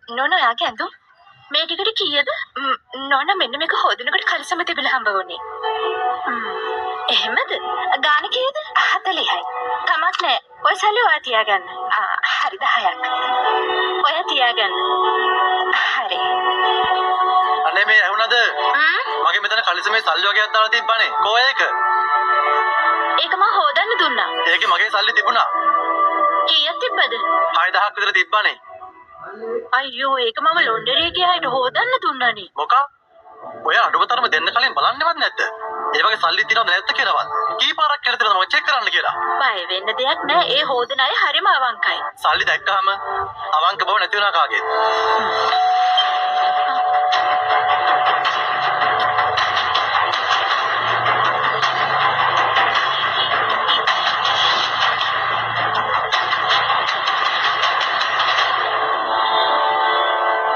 නෝනා යාගේ ඇඳුම් මේ ටිකට කීයද? නෝනා මෙන්න මේක හොදනකොට කලිසම තිබිලා හම්බ වුණේ. එහෙමද? ගාන කීයද? 40යි. කමක් නෑ. ඔය සල්ලි ඔයා තියාගන්න. හරි 10ක්. ඔයා තියාගන්න. හරි. අනේ මේ ඇහුණද? මගේ මෙතන කලිසමේ සල්ලි වගේක් දාලා තිබ්බනේ. කෝ ඒක? ඒක මම හොදන්න දුන්නා. ඒකේ මගේ සල්ලි තිබුණා. කීයක් තිබ්බද? 6000ක් විතර තිබ්බනේ. අයියෝ ඒක මම ලොන්ඩරි එකේ අයට හොදන්න දුන්නානේ. මොකක්? ඔය අඩුවතරම දෙන්න කලින් බලන්නවත් නැද්ද? ඒ වගේ සල්ලි තියනවද නැද්ද කියලාවත්? කී පාරක් කියලා තියෙනවද මම චෙක් කරන්න කියලා? බය වෙන්න දෙයක් නෑ. ඒ හොදන අය හරිම අවංකයි. සල්ලි දැක්කහම අවංක බව නැති වෙනා කාගේද?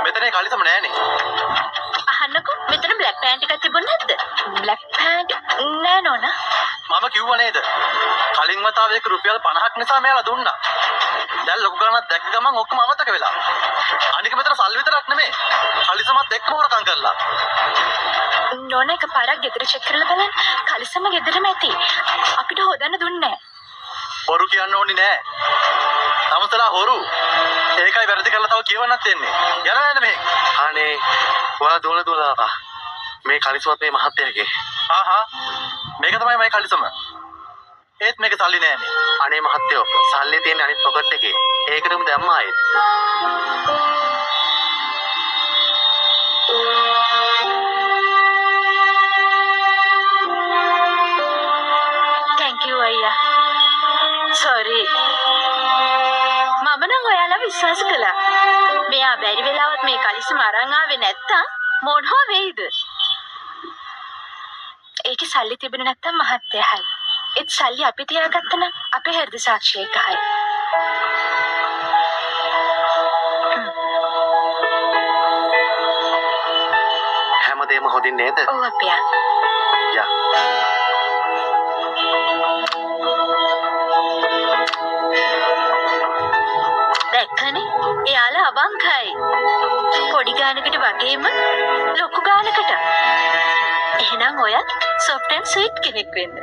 මෙතනේ කලිසම නෑනේ. අහන්නකෝ මෙතන බ්ලැක් පෑන්ට් එකක් තිබුණ නැද්ද? බ්ලැක් පෑන්ට් නෑ නෝනා. මම කිව්වා නේද? කලින් වතාවේක රුපියල් 50ක් නිසා මෙයාලා දුන්නා. දැන් ලොකු ගණනක් දැක්ක ගමන් ඔක්කොම අමතක වෙලා. අනික මෙතන සල්ලි විතරක් නෙමෙයි. කලිසමත් එක්කම හොරකම් කරලා. නෝනා එක පාරක් ගෙදර චෙක් කරලා බලන්න. කලිසම ගෙදරම ඇති. අපිට හොදන්න දුන්නේ නෑ. බොරු කියන්න ඕනි නෑ. තමසලා හොරු. ඒකයි වැරදි කරලා තව කියවන්නත් එන්නේ. යනවා නේද මේ? අනේ ඔයා දුවලා මේ කලිසමත් මේ මහත්තයාගේ. මේක තමයි මගේ කලිසම. ඒත් මේක සල්ලි නෑනේ. අනේ මහත්තයෝ සල්ලි තියෙන අනිත් පොකට් එකේ. ඒකටම දැම්මා ආයේ. thank you අයියා. sorry. මම නම් ඔයාලා විශ්වාස කළා. මෙයා බැරි වෙලාවත් මේ කලිසම අරන් ආවේ නැත්තම් මොනවා වෙයිද? ඒකේ සල්ලි තිබුණේ නැත්තම් මහත්තයයි. ඒත් සල්ලි අපි තියාගත්තා නම් අපේ හෘද සාක්ෂිය එකයි. හැමදේම හොදින් නේද? ඔව් අපියා. යා. දැක්කනේ? එයාලා අවංකයි. පොඩි ගානකට වගේම ලොකු ගානකට. එහෙනම් ඔයත් soft and sweet කෙනෙක් වෙන්න.